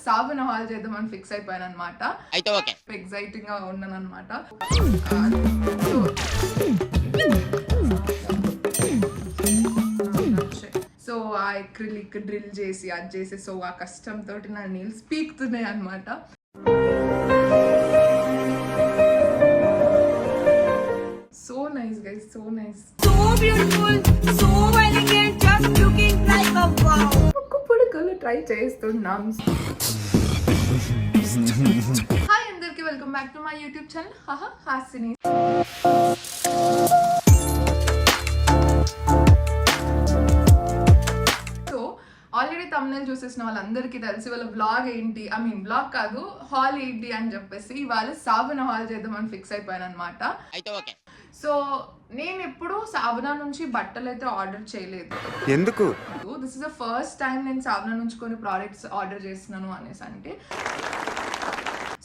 సాబున hall చేద్దామని fix అయిపోయాను అనమాట. అయితే ఓకే, ఎక్సైటింగ్ గా ఉన్నాను అనమాట. సో ఆ అక్రిలిక్ డ్రిల్ చేసి అది చేసి సో ఆ కష్టంతో నా నీల్స్ పీకుతున్నాయి అనమాట. So nice guys, so nice. So beautiful, so elegant, just looking like a wow. ఒక్కప్పుడు ట్రై చేస్తున్నాం. హాయ్ అందరికి, welcome back to my YouTube channel Hasini. So already thumbnail చూసేసిన వాళ్ళందరికీ తెలిసి వాళ్ళ బ్లాగ్ ఏంటి, బ్లాగ్ కాదు హాల్ ఏంటి అని చెప్పేసి ఇవాళ సాబున హాల్ చేద్దామని ఫిక్స్ అయిపోయాను అనమాట. అయితే ఓకే. సో నేను ఎప్పుడు సాబునా నుంచి బట్టలు అయితే ఆర్డర్ చేయలేదు. ఎందుకు? This is the first time నేను సాబునా నుంచి కొన్ని ప్రోడక్ట్స్ ఆర్డర్ చేస్తున్నాను అనేసి. అంటే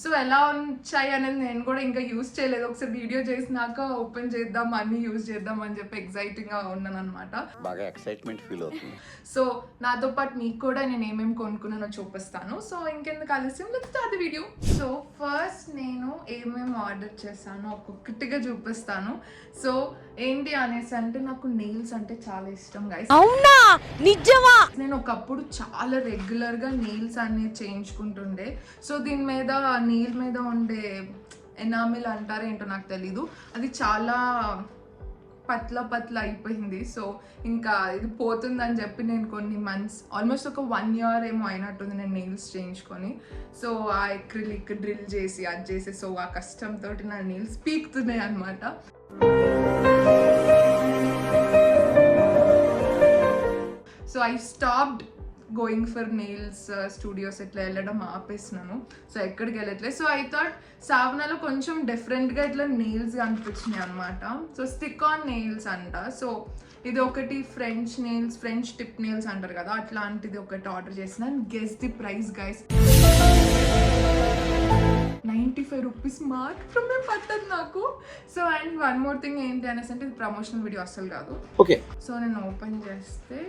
సో ఎలా వచ్చాయి అనేది నేను కూడా ఇంకా యూజ్ చేయలేదు. ఒకసారి వీడియో చేసినాక ఓపెన్ చేద్దాం, అన్ని యూజ్ చేద్దాం అని చెప్పి ఎక్సైటింగ్ గా ఉన్నాను అనమాట. బాగా ఎక్సైట్మెంట్ ఫీల్ అవుతుంది. సో నాతో పాటు మీకు కూడా నేను ఏమేమి కొనుక్కున్నానో చూపిస్తాను. సో ఇంకెందుకు ఆలస్యం, let's start the video. So first నేను ఏమేమి ఆర్డర్ చేశాను ఒక్కొక్కటిగా చూపిస్తాను. సో ఏంటి అనేసి అంటే నాకు నెయిల్స్ అంటే చాలా ఇష్టం గైస్. అవునా, నిజమా? నేను ఒకప్పుడు చాలా రెగ్యులర్ గా నెయిల్స్ అనేది చేయించుకుంటుండే. సో దీని మీద నెయిల్ మీద ఉండే ఎనామిల్ అంటారు ఏంటో నాకు తెలీదు, అది చాలా పట్ల అయిపోయింది. సో ఇంకా ఇది పోతుందని చెప్పి నేను కొన్ని మంత్స్, ఆల్మోస్ట్ ఒక 1 year ఏమో అయినట్టుంది నేను నెయిల్స్ చేయించుకొని. సో ఆ అక్రిలిక్ డ్రిల్ చేసి అది చేసి సో ఆ కష్టంతో నా నెయిల్స్ పీకుతున్నాయి అనమాట. So I stopped going for nails studios ఇట్లా వెళ్ళడం ఆపేసినాను. సో ఎక్కడికి వెళ్ళట్లేదు. సో ఐ థాట్ సావనాలో కొంచెం డిఫరెంట్గా ఇట్లా నెయిల్స్ అనిపించినాయి అనమాట. సో స్టిక్ ఆన్ నెయిల్స్ అంట. సో ఇది ఒకటి French nails, French tip nails అంటారు కదా, అట్లాంటిది ఒకటి ఆర్డర్ చేసిన. Guess the price guys, 95 rupees మాత్రమే పట్టదు నాకు. So and one more thing ఏంటి అనేసి అంటే ఇది ప్రమోషనల్ వీడియో అస్సలు కాదు. ఓకే. సో నేను ఓపెన్ చేస్తే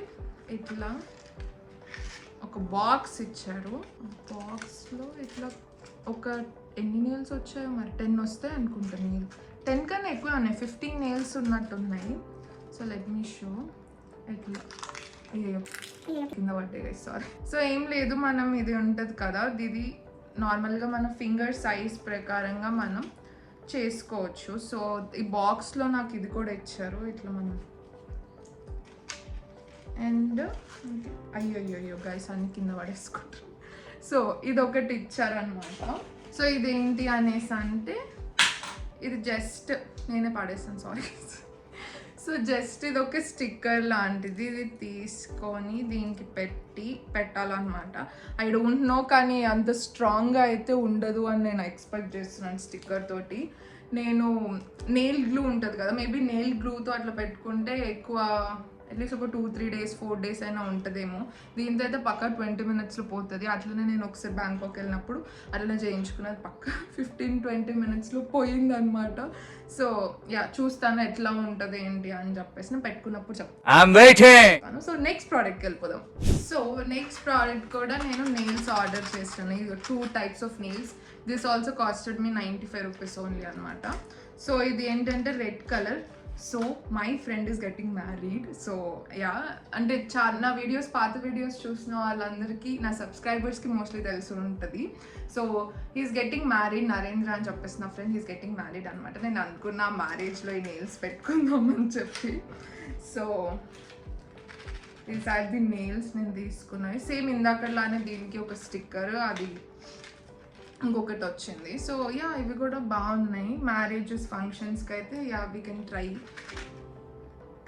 ఇట్లా ఒక బాక్స్ ఇచ్చారు. బాక్స్లో ఇట్లా ఒక ఎన్ని నెయిల్స్ వచ్చాయో మరి 10 వస్తాయి అనుకుంటా. నెయిల్ 10 కన్నా ఎక్కువ ఉన్నాయి, 15 నెయిల్స్ ఉన్నట్టున్నాయి. So let me show. ఇట్లా అయ్యో కింద పడ్డాయి, సారీ. సో ఏం లేదు, మనం ఇది ఉంటుంది కదా, ఇది నార్మల్గా మన ఫింగర్ సైజ్ ప్రకారంగా మనం చేసుకోవచ్చు. సో ఈ బాక్స్లో నాకు ఇది కూడా ఇచ్చారు, ఇట్లా మనం. అండ్ అయ్యో గైస్ అన్ని కింద పడేసుకుంటారు. సో ఇది ఒకటి ఇచ్చారనమాట. సో ఇదేంటి అనేసి అంటే ఇది జస్ట్ నేనే పడేస్తాను, సారీ. సో జస్ట్ ఇది ఒక స్టిక్కర్ లాంటిది, ఇది తీసుకొని దీనికి పెట్టాలన్నమాట. ఐ డోంట్ నో, కానీ అంత స్ట్రాంగ్గా అయితే ఉండదు అని నేను ఎక్స్పెక్ట్ చేస్తున్నాను స్టిక్కర్ తోటి. నేను నెయిల్ గ్లూ ఉంటుంది కదా, మేబీ నెయిల్ గ్లూతో అట్లా పెట్టుకుంటే ఎక్కువ అట్లీస్ట్ ఒక 2-3 days 4 days అయినా ఉంటుందేమో. దీంతో అయితే పక్కా 20 minutesలో పోతుంది. అట్లనే నేను ఒకసారి బ్యాంకాక్ వెళ్ళినప్పుడు అట్లనే చేయించుకున్నది, పక్కా 15-20 minutesలో పోయిందనమాట. సో యా, చూస్తాను ఎట్లా ఉంటుంది ఏంటి అని చెప్పేసి నేను పెట్టుకున్నప్పుడు చెప్తాను. సో నెక్స్ట్ ప్రోడక్ట్కి వెళ్ళిపోదాం. సో నెక్స్ట్ ప్రోడక్ట్ కూడా నేను నెయిల్స్ ఆర్డర్ చేస్తాను. ఇది 2 types of nails. This also costed me 95 rupees only అనమాట. సో ఇది ఏంటంటే red colour. So my friend is getting married. So yeah, అంటే చాలా నా వీడియోస్, పాత వీడియోస్ చూసిన వాళ్ళందరికీ, నా సబ్స్క్రైబర్స్కి మోస్ట్లీ తెలిసి ఉంటుంది. So he's getting married, Narendra అని చెప్పేసి నా ఫ్రెండ్, హీస్ గెట్టింగ్ మ్యారీడ్ అనమాట. నేను అనుకున్నా మ్యారేజ్లో ఈ నెయిల్స్ పెట్టుకుందామని చెప్పి. సో ఈసారి ది నెయిల్స్ నేను తీసుకున్నాను. సేమ్ ఇందాకలానే దీనికి ఒక స్టిక్కర్, అది ఇంకొకటి వచ్చింది. సో యా, ఇవి కూడా బాగున్నాయి మ్యారేజెస్ ఫంక్షన్స్కి అయితే. Yeah, we can try.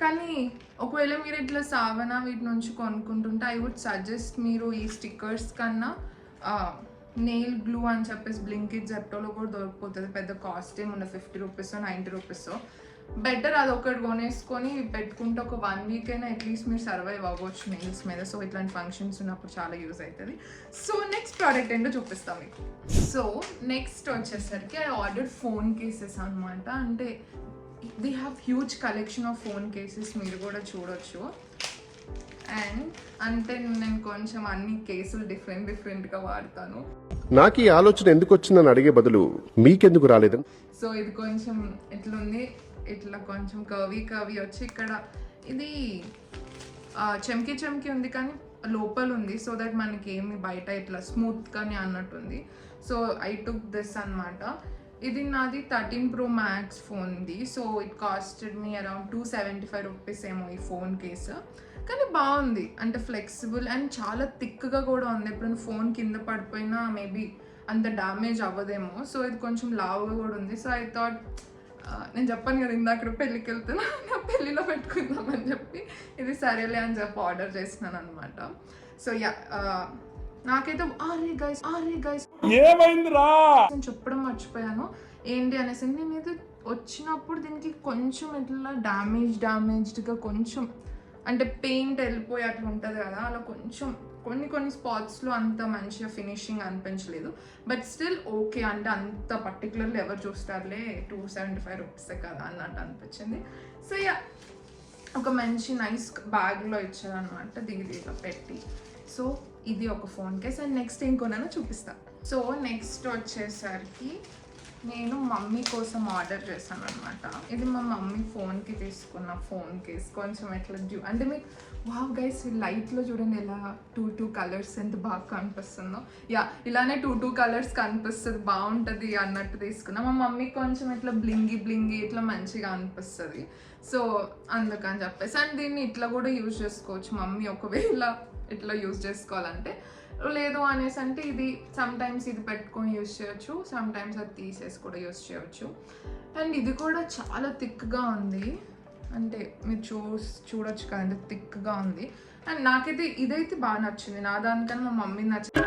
కానీ ఒకవేళ మీరు ఇట్లా సావనా వీటి నుంచి కొనుక్కుంటుంటే ఐ వుడ్ సజెస్ట్ మీరు ఈ స్టిక్కర్స్ కన్నా నెయిల్ గ్లూ అని చెప్పేసి బ్లింకిట్ జెప్టోలో కూడా దొరికిపోతుంది. పెద్ద కాస్ట్ ఏమి ఉండదు, 50 rupees 90 rupees. బెటర్ అది ఒకటి కొనేసుకొని పెట్టుకుంటే ఒక 1 week అయినా అట్లీస్ట్ మీరు సర్వైవ్ అవ్వచ్చు నెయిల్స్ మీద. సో ఇట్లాంటి ఫంక్షన్స్ ఉన్నప్పుడు చాలా యూజ్ అవుతుంది. సో నెక్స్ట్ ప్రోడక్ట్ ఏంటో చూపిస్తాం మీకు. సో నెక్స్ట్ వచ్చేసరికి ఐ ఆర్డర్ ఫోన్ కేసెస్ అనమాట. అంటే they have huge collection of phone cases, మీరు కూడా చూడొచ్చు. అండ్ అంటే నేను కొంచెం అన్ని కేసులు డిఫరెంట్గా వాడతాను. నాకు ఈ ఆలోచన ఎందుకు వచ్చిందని అడిగే బదులు మీకెందుకు రాలేదని. సో ఇది కొంచెం ఇట్లుంది, ఇట్లా కొంచెం కర్వీ వచ్చి ఇక్కడ ఇది చెమ్కి ఉంది కానీ లోపల ఉంది. సో దట్ మనకి ఏమి బయట ఇట్లా స్మూత్గానే అన్నట్టుంది. సో ఐ టుక్ దిస్ అనమాట. ఇది నాది 13 Pro Max ఫోన్ది. So it costed me around 275 rupees ఏమో ఈ ఫోన్ కేసు. కానీ బాగుంది, అంటే ఫ్లెక్సిబుల్ అండ్ చాలా థిక్గా కూడా ఉంది. ఎప్పుడైనా ఫోన్ కింద పడిపోయినా మేబీ అంత డ్యామేజ్ అవ్వదేమో. సో ఇది కొంచెం లావుగా కూడా ఉంది. సో ఐ థాట్ నేను చెప్పాను కదా ఇందాక పెళ్ళికి వెళ్తున్నా, నా పెళ్ళిలో పెట్టుకుందామని చెప్పి ఇది సరేలే అని చెప్పి ఆర్డర్ చేసినాను అనమాట. సో యా నాకైతే అరే గైస్ ఏమైందిరా నేను చెప్పడం మర్చిపోయాను. ఏంటి అనేసి నేను ఇది వచ్చినప్పుడు దీనికి కొంచెం ఇట్లా డ్యామేజ్డ్గా కొంచెం అంటే పెయింట్ వెళ్ళిపోయి అట్లా ఉంటుంది కదా, అలా కొంచెం కొన్ని స్పాట్స్లో అంత మంచిగా ఫినిషింగ్ అనిపించలేదు. బట్ స్టిల్ ఓకే, అంటే అంత పర్టికులర్లీ ఎవరు చూస్తారులే 275 రూపీసే కదా అన్నట్టు అనిపించింది. సో యా ఒక మంచి నైస్ బ్యాగ్లో ఇచ్చారనమాట, దీనిలో పెట్టి. సో ఇది ఒక ఫోన్ కేస్. అండ్ నెక్స్ట్ ఏం కొన్నానో చూపిస్తాను. సో నెక్స్ట్ వచ్చేసరికి నేను మమ్మీ కోసం ఆర్డర్ చేశాను అనమాట. ఇది మా మమ్మీ ఫోన్కి తీసుకున్న ఫోన్ కేస్. కొంచెం ఎట్లా అంటే మీకు వావ్ గైస్ లైట్లో చూడండి ఎలా 2 కలర్స్ ఎంత బాగా కనిపిస్తుందో. యా ఇలానే 2 కలర్స్ కనిపిస్తుంది, బాగుంటుంది అన్నట్టు తీసుకున్నా. మా మమ్మీ కొంచెం ఇట్లా బ్లింగి ఇట్లా మంచిగా అనిపిస్తుంది. సో అందుకని చెప్పేసి. అండ్ దీన్ని ఇట్లా కూడా యూజ్ చేసుకోవచ్చు మమ్మీ ఒకవేళ ఇట్లా యూజ్ చేసుకోవాలంటే. లేదు అనేసి అంటే ఇది సమ్టైమ్స్ ఇది పెట్టుకొని యూజ్ చేయొచ్చు, సమ్టైమ్స్ అది తీసేసి కూడా యూజ్ చేయొచ్చు. అండ్ ఇది కూడా చాలా థిక్గా ఉంది, అంటే మీరు చూడొచ్చు కదండి థిక్గా ఉంది. అండ్ నాకైతే ఇదైతే బాగా నచ్చింది, నా దానికన్నా మా మమ్మీ నచ్చింది.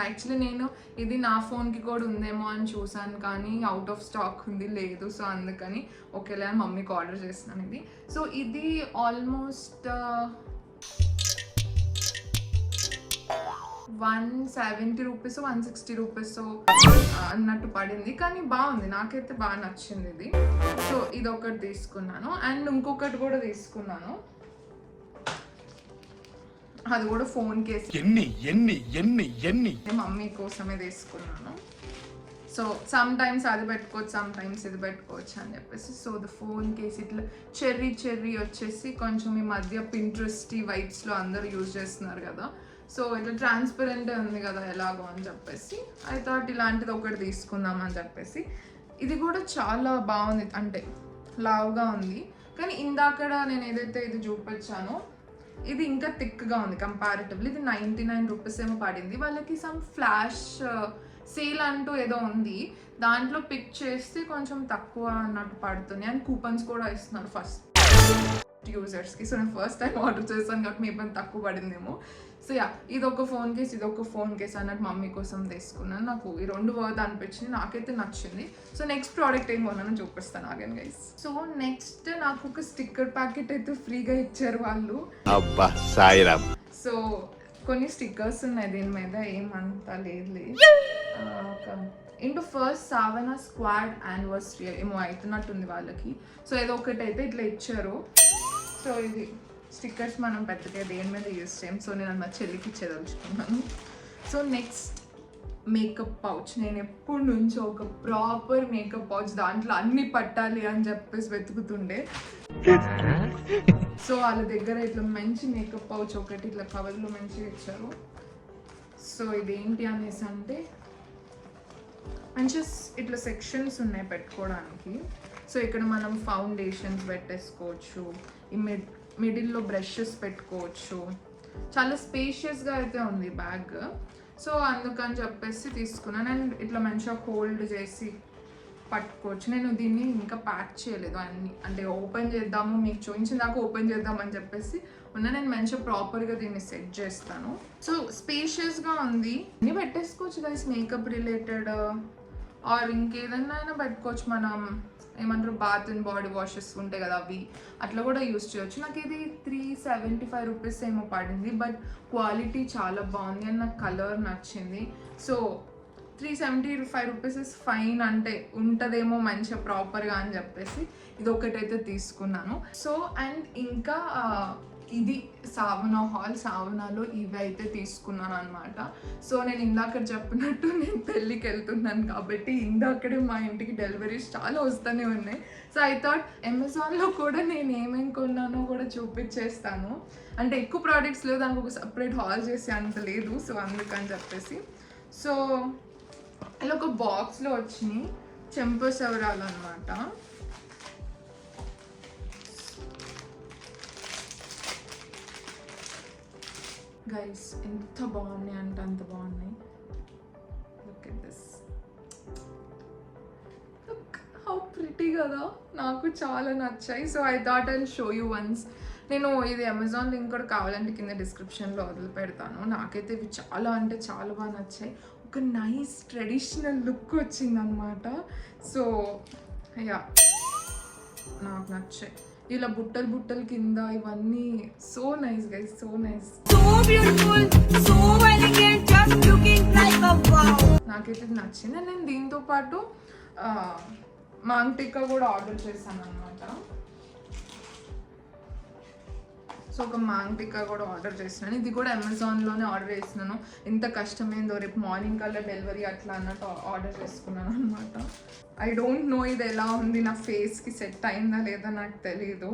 యాక్చువల్లీ నేను ఇది నా ఫోన్కి కూడా ఉందేమో అని చూసాను కానీ అవుట్ ఆఫ్ స్టాక్ ఉంది, లేదు. సో అందుకని ఓకేలే అని మమ్మీకి ఆర్డర్ చేస్తున్నాను ఇది. సో ఇది ఆల్మోస్ట్ 170 రూపీస్ 160 రూపీస్ అన్నట్టు పడింది. కానీ బాగుంది, నాకైతే బాగా నచ్చింది ఇది. సో ఇది ఒకటి తీసుకున్నాను. అండ్ ఇంకొకటి కూడా తీసుకున్నాను, అది కూడా ఫోన్ కేసు. ఎన్ని మమ్మీ కోసమే తీసుకున్నాను. సో సమ్ టైమ్స్ అది పెట్టుకోవచ్చు, సమ్ టైమ్స్ ఇది పెట్టుకోవచ్చు అని చెప్పేసి. సో ద ఫోన్ కేస్ ఇట్లా చెర్రీ వచ్చేసి కొంచెం ఈ మధ్య పింట్రెస్ట్ వైబ్స్లో అందరూ యూజ్ చేస్తున్నారు కదా. సో ఇట్లా ట్రాన్స్పరెంట్ ఉంది కదా ఎలాగో అని చెప్పేసి ఐ థాట్ ఇలాంటిది ఒకటి తీసుకుందాం అని చెప్పేసి. ఇది కూడా చాలా బాగుంది, అంటే లావుగా ఉంది. కానీ ఇందాకడ నేను ఏదైతే ఇది చూపించానో ఇది ఇంకా థిక్గా ఉంది కంపారిటివ్లీ. ఇది 99 రూపీస్ ఏమో పడింది. వాళ్ళకి సమ్ ఫ్లాష్ సేల్ అంటూ ఏదో ఉంది, దాంట్లో పిక్ చేస్తే కొంచెం తక్కువ అన్నట్టు పడుతుంది. అండ్ కూపన్స్ కూడా ఇస్తున్నారు ఫస్ట్ యూజర్స్కి. సో నేను ఫస్ట్ టైం ఆర్డర్ చేశాను కాబట్టి మీ పని తక్కువ పడిందేమో. సో యా ఇదొక ఫోన్ కేస్, ఇదొక ఫోన్ కేస్ అన్నట్టు మమ్మీ కోసం తీసుకున్నాను. నాకు ఈ రెండు వర్త్ అనిపించింది, నాకైతే నచ్చింది. సో నెక్స్ట్ ప్రోడక్ట్ ఏం కొన్నానో చూపిస్తాను ఆగండి గైస్. సో నెక్స్ట్ నాకు ఒక స్టిక్కర్ ప్యాకెట్ అయితే ఫ్రీగా ఇచ్చారు వాళ్ళు. అబ్బా సాయిరామ్. సో కొన్ని స్టిక్కర్స్ ఉన్నాయి దీని మీద, ఏమంతా లేదు. ఇంటూ ఫస్ట్ సావనా స్క్వాడ్ యానివర్సరీ ఏమో అవుతున్నట్టుంది వాళ్ళకి. సో ఏదో ఒకటి అయితే ఇట్లా ఇచ్చారు. సో ఇది స్టిక్కర్స్ మనం పెద్దగా దేని మీద యూజ్ చేయం. సో నేను మా చెల్లికి ఇచ్చేదలుచుకున్నాను. So next makeup pouch. నేను ఎప్పటి నుంచో ఒక ప్రాపర్ మేకప్ పౌచ్ దాంట్లో అన్ని పట్టాలి అని చెప్పేసి వెతుకుతుండే. సో వాళ్ళ దగ్గర ఇట్లా మంచి మేకప్ పౌచ్ ఒకటి ఇట్లా కవర్లో మంచిగా ఇచ్చారు. సో ఇదేంటి అనేసి అంటే మంచిగా ఇట్లా సెక్షన్స్ ఉన్నాయి పెట్టుకోవడానికి. సో ఇక్కడ మనం ఫౌండేషన్స్ పెట్టేసుకోవచ్చు, ఈ మిడిల్లో బ్రషెస్ పెట్టుకోవచ్చు. చాలా స్పేషియస్గా అయితే ఉంది బ్యాగ్. సో అందుకని చెప్పేసి తీసుకున్నాను. అండ్ ఇట్లా మంచిగా హోల్డ్ చేసి పట్టుకోవచ్చు. నేను దీన్ని ఇంకా ప్యాక్ చేయలేదు అన్ని, అంటే ఓపెన్ చేద్దాము మీకు చూపించిన దాకా ఓపెన్ చేద్దామని చెప్పేసి నేను మంచిగా ప్రాపర్గా దీన్ని సెట్ చేస్తాను. సో స్పేషియస్గా ఉంది, అన్నీ పెట్టేసుకోవచ్చు గైస్. మేకప్ రిలేటెడ్ ఆర్ ఇంకేదన్నా అయినా పెట్టుకోవచ్చు. మనం ఏమంటారు బాత్ అండ్ బాడీ వాషెస్ ఉంటాయి కదా, అవి అట్లా కూడా యూజ్ చేయొచ్చు. నాకు ఇది 375 రూపీస్ ఏమో పడింది. బట్ క్వాలిటీ చాలా బాగుంది అండ్ నాకు కలర్ నచ్చింది. సో 375 రూపీస్ ఇస్ ఫైన్, అంటే ఉంటుందేమో మంచిగా ప్రాపర్గా అని చెప్పేసి ఇది ఒకటైతే తీసుకున్నాను. సో అండ్ ఇంకా ఇది సావనాలో ఇవి అయితే తీసుకున్నాను అనమాట. సో నేను ఇందాక చెప్పినట్టు నేను పెళ్ళికి వెళ్తున్నాను కాబట్టి ఇందాకడే మా ఇంటికి డెలివరీస్ చాలా వస్తూనే ఉన్నాయి. సో ఐ థాట్ అమెజాన్లో కూడా నేను ఏమేమి కొన్నానో కూడా చూపించేస్తాను. అంటే ఎక్కువ ప్రోడక్ట్స్ లేవు, దానికి ఒక సపరేట్ హాల్ చేసి అంత లేదు. సో అందుకని చెప్పేసి సో ఇలా ఒక బాక్స్లో వచ్చినాయి చెంపసవరాలు అనమాట. గైస్ ఎంత బాగున్నాయి అంటే అంత బాగున్నాయి. Look at this, look how pretty కదా, నాకు చాలా నచ్చాయి. So I thought I show you once. నేను ఇది అమెజాన్ లింక్ కూడా కావాలంటే కింద డిస్క్రిప్షన్లో వదిలి పెడతాను. నాకైతే ఇవి చాలా అంటే చాలా బాగా నచ్చాయి. ఒక నైస్ ట్రెడిషనల్ లుక్ వచ్చిందనమాట. సో యా నాకు నచ్చాయి. ఇలా బుట్టలు కింద ఇవన్నీ so nice guys, so nice. So beautiful, so elegant, just looking like a wow. నాకైతే ఇది నచ్చింది. నేను దీంతో పాటు మాంగ్ టిక్కా కూడా ఆర్డర్ చేశాను అనమాట. సో ఒక మాంగ్ టిక్కా కూడా ఆర్డర్ చేసినాను. ఇది కూడా అమెజాన్లోనే ఆర్డర్ చేసినాను. ఎంత కష్టమైందో, రేపు మార్నింగ్ కల్లా డెలివరీ అట్లా అన్నట్టు ఆర్డర్ చేసుకున్నాను అనమాట. ఐ డోంట్ నో ఇది ఎలా ఉంది, నా ఫేస్కి సెట్ అయిందా లేదా నాకు తెలీదు.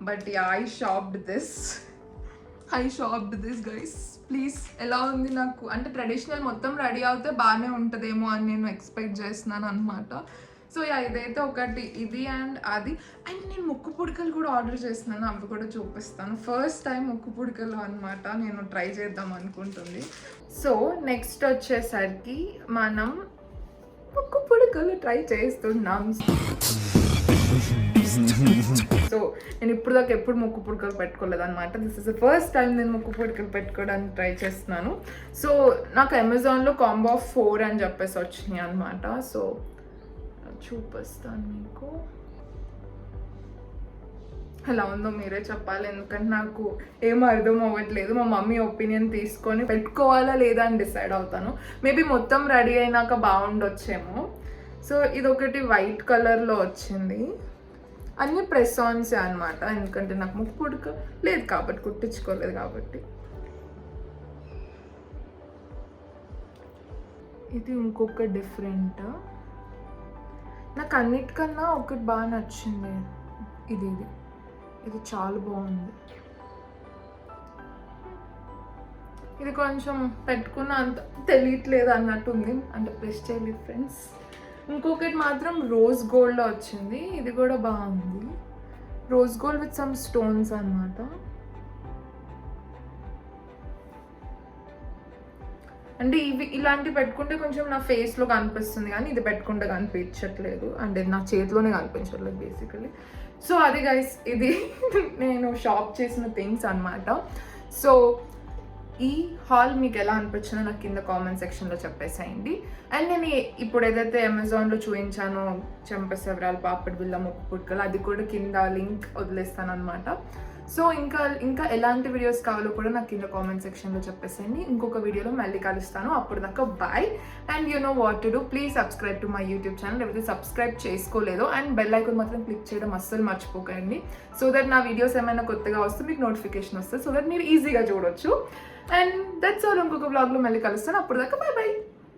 But I shopped this guys. Please ఎలా ఉంది నాకు, అంటే ట్రెడిషనల్ మొత్తం రెడీ అవుతే బాగానే ఉంటుందేమో అని నేను ఎక్స్పెక్ట్ చేస్తున్నాను అనమాట. సో ఇదైతే ఒకటి, ఇది అండ్ అది. అండ్ నేను ముక్కు పుడకలు కూడా ఆర్డర్ చేస్తున్నాను, అవి కూడా చూపిస్తాను. ఫస్ట్ టైం ముక్కు పుడకలు అనమాట నేను ట్రై చేద్దాం అనుకుంటుంది. సో నెక్స్ట్ వచ్చేసరికి మనం ముక్కు పుడకలు ట్రై చేస్తున్నాం. సో నేను ఇప్పుడు దాకా ఎప్పుడు ముక్కు పుడకలు పెట్టుకోలేదు అనమాట. This is the first time నేను ముక్కు పుడకలు పెట్టుకోవడానికి ట్రై చేస్తున్నాను. సో నాకు అమెజాన్లో కాంబో ఆఫ్ 4 అని చెప్పేసి వచ్చినాయి అనమాట. సో చూపిస్తాను మీకు, ఎలా ఉందో మీరే చెప్పాలి, ఎందుకంటే నాకు ఏం అర్థం అవ్వట్లేదు. మా మమ్మీ ఒపీనియన్ తీసుకొని పెట్టుకోవాలా లేదా అని డిసైడ్ అవుతాను. మేబీ మొత్తం రెడీ అయినాక బాగుండొచ్చేమో. సో ఇది ఒకటి వైట్ కలర్లో వచ్చింది. అన్ని ప్రెస్ ఆన్స్ అనమాట, ఎందుకంటే నాకు ముక్కు పుడక లేదు కాబట్టి, కుట్టించుకోలేదు కాబట్టి. ఇది ఇంకొక డిఫరెంట్, నాకు అన్నిటికన్నా ఒకటి బాగా నచ్చింది. ఇది చాలా బాగుంది. ఇది కొంచెం పెట్టుకున్న అంత తెలియట్లేదు అన్నట్టుంది, అంటే ప్రెస్ చేయలేదు ఫ్రెండ్స్. ఇంకొకటి మాత్రం రోజ్ గోల్డ్లో వచ్చింది. ఇది కూడా బాగుంది, rose gold with some stones అన్నమాట. అంటే ఇలాంటివి పెట్టుకుంటే కొంచెం నా ఫేస్లో కనిపిస్తుంది, కానీ ఇది పెట్టుకుంటే కనిపించట్లేదు, అంటే నా చేతిలోనే కనిపించట్లేదు బేసికలీ. సో అది గైస్, ఇది నేను షాప్ చేసిన థింగ్స్ అన్నమాట. సో ఈ హాల్ మీకు ఎలా అనిపించిందో నాకు కింద కామెంట్ సెక్షన్లో చెప్పేసేయండి. అండ్ నేను ఇప్పుడు ఏదైతే అమెజాన్లో చూపించానో చెంపసెవరాలు, పాపడి బిళ్ళ, ముక్కు పుడకలు, అది కూడా కింద లింక్ వదిలేస్తాను అనమాట. సో ఇంకా ఎలాంటి వీడియోస్ కావాలో కూడా నాకు కింద కామెంట్ సెక్షన్లో చెప్పేసేయండి. ఇంకొక వీడియోలో మళ్ళీ కలుస్తాను. అప్పుడు దాకా bye. And you know what to do, please subscribe to my YouTube channel. లేకపోతే సబ్స్క్రైబ్ చేసుకోలేదు అండ్ బెల్ ఐకాన్ మాత్రం క్లిక్ చేయడం అస్సలు మర్చిపోకండి. సో దట్ నా వీడియోస్ ఏమైనా కొత్తగా వస్తే మీకు నోటిఫికేషన్ వస్తుంది, సో దట్ మీరు ఈజీగా చూడొచ్చు. And that's all. ఇంకొక వ్లాగ్లో మళ్ళీ కలుస్తాను. అప్పుడు దాకా బాయ్ బాయ్.